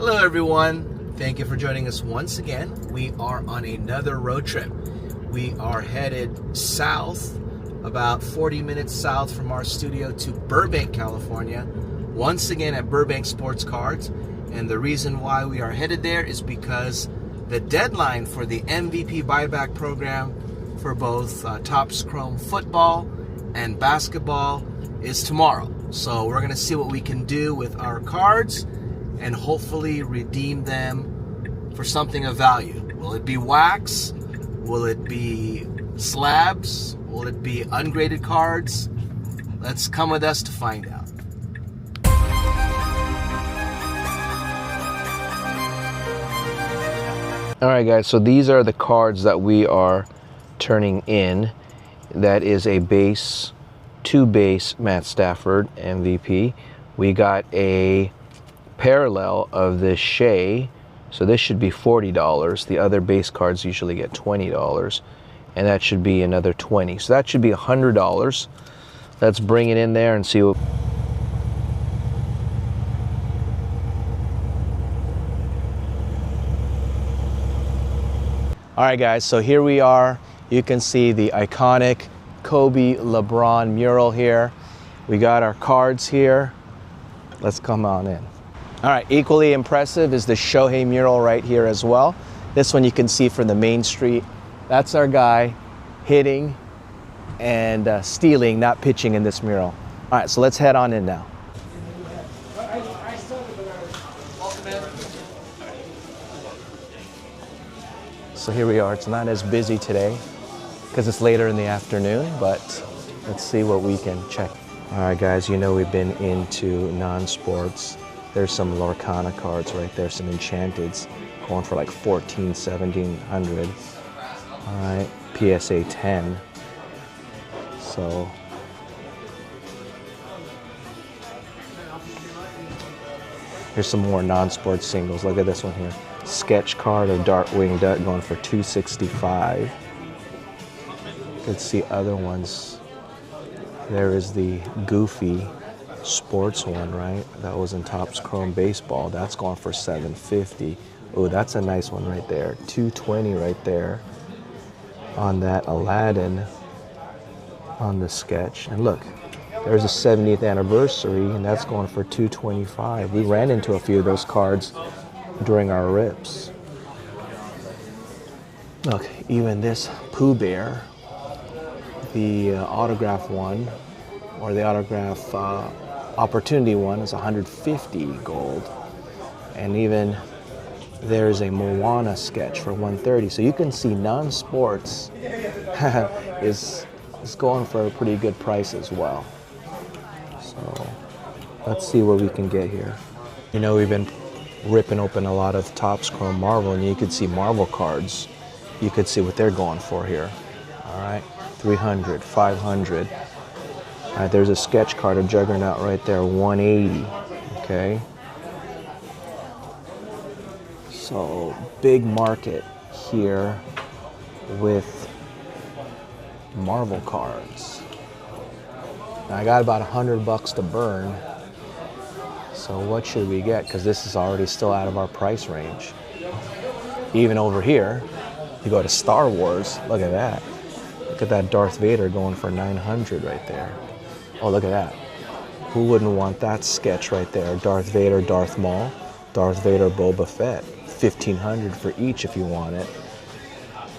Hello everyone, thank you for joining us once again. We are on another road trip. We are headed south, about 40 minutes south from our studio to Burbank, California, once again at Burbank Sportscards. And the reason why we are headed there is because the deadline for the MVP buyback program for both TOPPS Chrome football and basketball is tomorrow. So we're going to see what we can do with our cards and hopefully redeem them for something of value. Will it be wax? Will it be slabs? Will it be ungraded cards? Let's come with us to find out. Alright guys, so these are the cards that we are turning in. That is a base, 2-base Matt Stafford MVP. We got a parallel of this Shea, so this should be $40. The other base cards usually get $20, and that should be another $20. So that should be $100. Let's bring it in there and see what. All right guys, so here we are. You can see the iconic Kobe LeBron mural here. We got our cards here. Let's come on in. All right, equally impressive is the Shohei mural right here as well. This one you can see from the main street. That's our guy hitting and stealing, not pitching in this mural. All right, so let's head on in now. So here we are. It's not as busy today because it's later in the afternoon, but let's see what we can check. All right, guys, you know we've been into non-sports. There's some Lorcana cards right there, some Enchanteds going for like $1,400, $1,700. All right, PSA 10. So here's some more non-sports singles. Look at this one here. Sketch card of Darkwing Duck going for $265. You could see other ones. There is the Goofy sports one, right? That was in TOPPS Chrome baseball. That's going for $750. Oh, that's a nice one right there. $220 right there on that Aladdin on the sketch. And look, there's a 70th anniversary, and that's going for $225. We ran into a few of those cards during our rips. Look, even this Pooh Bear, the autograph one, or the autograph opportunity one, is 150 gold. And even there's a Moana sketch for 130. So you can see non-sports is going for a pretty good price as well. So let's see what we can get here. You know, we've been ripping open a lot of TOPPS Chrome Marvel, and you could see Marvel cards. You could see what they're going for here. All right, 300, 500. All right, there's a sketch card of Juggernaut right there, 180. Okay. So big market here with Marvel cards. Now I got about $100 to burn. So what should we get? Because this is already still out of our price range. Even over here, you go to Star Wars. Look at that. Look at that Darth Vader going for $900 right there. Oh, look at that. Who wouldn't want that sketch right there? Darth Vader, Darth Maul, Darth Vader, Boba Fett. $1,500 for each if you want it.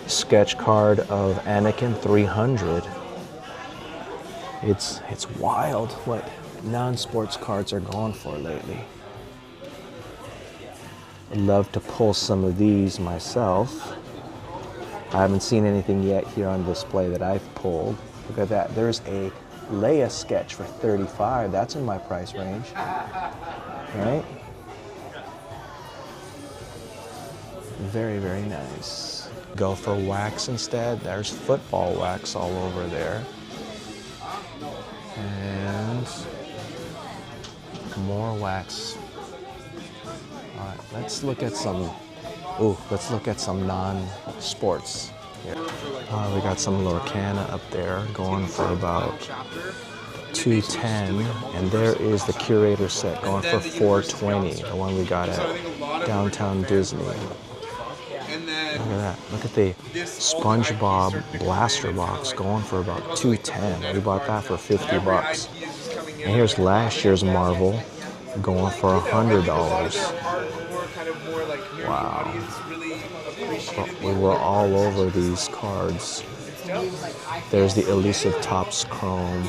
Sketch card of Anakin, $300. It's wild what non-sports cards are going for lately. I'd love to pull some of these myself. I haven't seen anything yet here on display that I've pulled. Look at that. There's a Leia sketch for $35. That's in my price range. Right? Very, very nice. Go for wax instead. There's football wax all over there. And more wax. All right, let's look at some. Let's look at some non-sports here. We got some Lorcana up there going for about 210, and there is the curator set going for 420, the one we got at Downtown Disney. Look at that. Look at the SpongeBob blaster box going for about 210. We bought that for 50 bucks. And here's last year's Marvel going for $100. Wow. We were all over these cards. There's the elusive TOPPS Chrome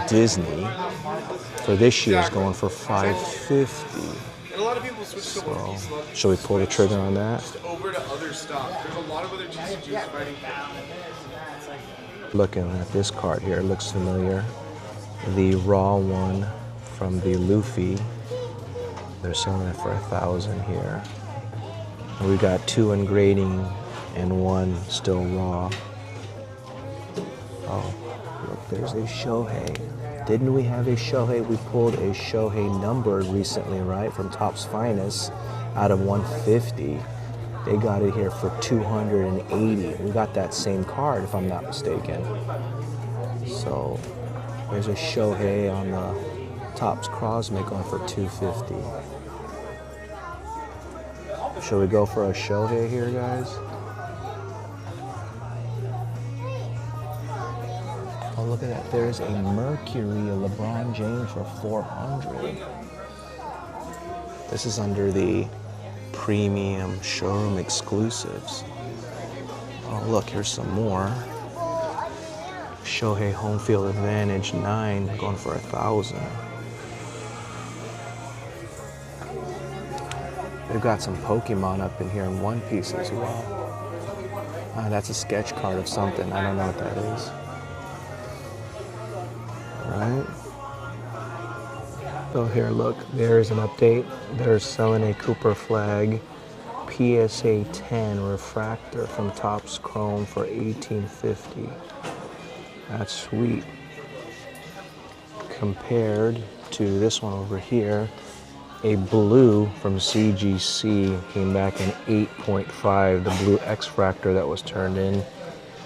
Disney for this year's going for $550. And a lot of people switch to One Piece. Shall we pull the trigger on that? Just over to other stuff. There's a lot of other TCGs fighting. Looking at this card here, it looks familiar. The raw one from the Luffy. They're selling it for $1,000 here. And we got 2 in grading and 1 still raw. Oh, look, there's a Shohei. Didn't we have a Shohei? We pulled a Shohei numbered recently, right? From TOPPS Finest out of 150. They got it here for 280. We got that same card, if I'm not mistaken. So there's a Shohei on the TOPPS Cosmic going for 250. Should we go for a Shohei here, guys? Oh, look at that. There's a Mercury, a LeBron James for 400. This is under the premium showroom exclusives. Oh, look, here's some more. Shohei Home Field Advantage 9 going for 1,000. They've got some Pokemon up in here in One Piece as well. That's a sketch card of something. I don't know what that is. Right? So here, look, there's an update. They're selling a Cooper Flag PSA 10 refractor from TOPPS Chrome for $18.50. That's sweet. Compared to this one over here, a blue from CGC came back in 8.5, the blue X-Fractor that was turned in,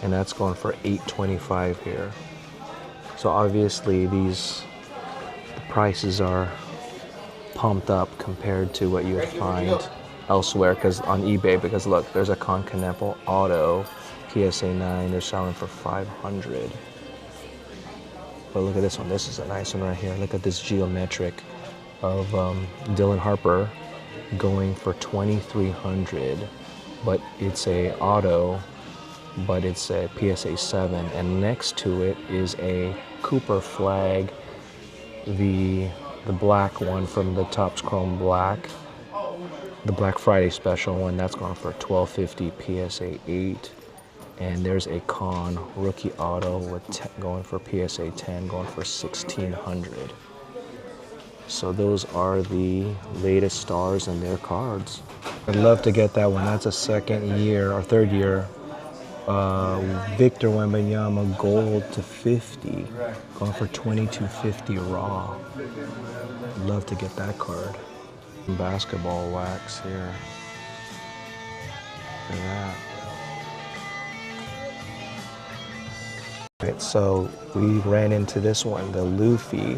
and that's going for $8.25 here. So obviously the prices are pumped up compared to what you would find elsewhere, because on eBay, because look, there's a Continental Auto PSA 9, they're selling for $500. But look at this one, this is a nice one right here. Look at this geometric of Dylan Harper going for $2,300, but it's a auto, but it's a PSA 7, and next to it is a Cooper Flag, the black one from the TOPPS Chrome Black, the Black Friday special one, that's going for $12.50 PSA 8. And there's a Con rookie auto with going for PSA 10, going for $1,600. So those are the latest stars and their cards. I'd love to get that one. That's a second year or third year. Victor Wembanyama gold to 50, going for $22.50 raw. I'd love to get that card. Basketball wax here. Look at that. Right, so we ran into this one, the Luffy,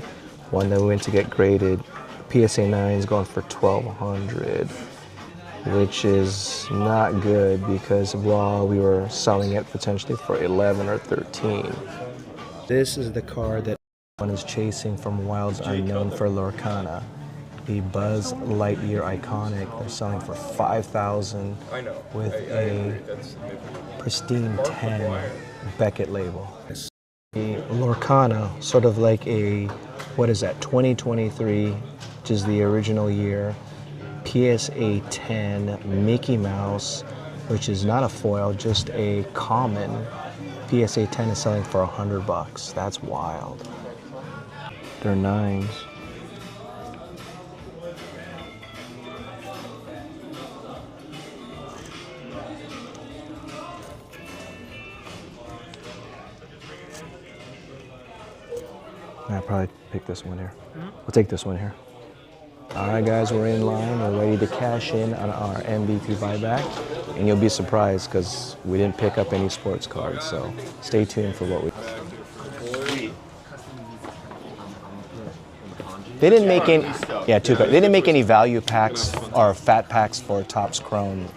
one that we went to get graded. PSA 9 is going for $1,200, which is not good because raw we were selling it potentially for $11 or $13. This is the card that one is chasing from Wilds Unknown for Lorcana. The Buzz Lightyear Iconic, they're selling for $5,000 with a pristine 10 Beckett label. The Lorcana, sort of like a, what is that, 2023, which is the original year. PSA 10 Mickey Mouse, which is not a foil, just a common. PSA 10 is selling for $100. That's wild. They're 9s. I'll probably pick this one here. We'll take this one here. All right, guys, we're in line. We're ready to cash in on our MVP buyback. And you'll be surprised because we didn't pick up any sports cards. So stay tuned for what we... They didn't make any. Yeah, 2 cards. They didn't make any value packs or fat packs for Topps Chrome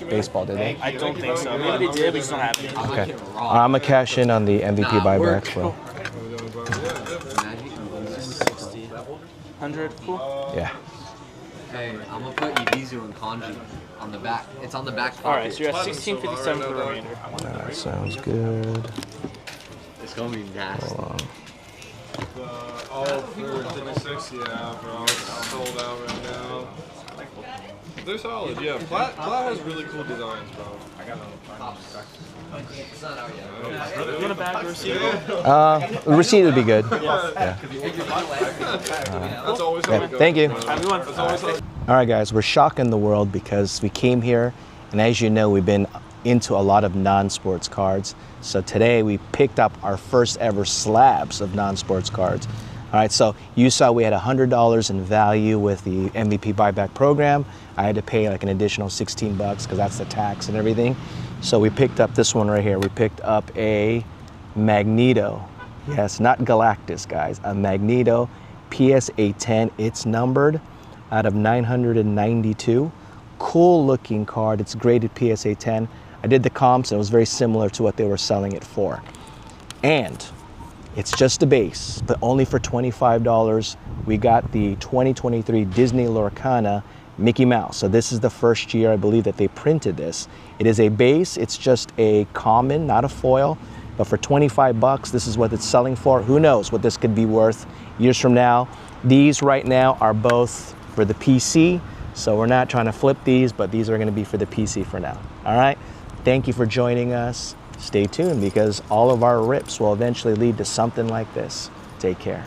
baseball, did they? I don't think so. Maybe they did, we just don't have it. Okay. I'm gonna cash in on the MVP buybacks, bro. 100, cool. Yeah. Hey, I'm gonna put Ibizu and Kanji on the back. It's on the back pocket. Alright, so you're at 1657 for the remainder. That sounds good. It's gonna be nasty. Hold on. Oh, for 26, yeah, bro. It's sold out right now. They're solid, yeah. Plat has really cool designs, bro. I got It's not out yet. You want a bag or receipt? The receipt would be good. Yeah. That's always how it goes. Thank you. Everyone. That's always how All right, guys, we're shocking the world because we came here, and as you know, we've been into a lot of non-sports cards. So today we picked up our first ever slabs of non-sports cards. All right, so you saw we had $100 in value with the MVP buyback program. I had to pay like an additional 16 bucks because that's the tax and everything. So we picked up this one right here. We picked up a Magneto. Yes, not Galactus, guys. A Magneto PSA 10. It's numbered out of 992. Cool looking card. It's graded PSA 10. I did the comps and it was very similar to what they were selling it for. And it's just a base, but only for $25. We got the 2023 Disney Lorcana Mickey Mouse. So this is the first year, I believe, that they printed this. It is a base. It's just a common, not a foil. But for 25 bucks, this is what it's selling for. Who knows what this could be worth years from now. These right now are both for the PC. So we're not trying to flip these, but these are going to be for the PC for now. All right. Thank you for joining us. Stay tuned because all of our rips will eventually lead to something like this. Take care.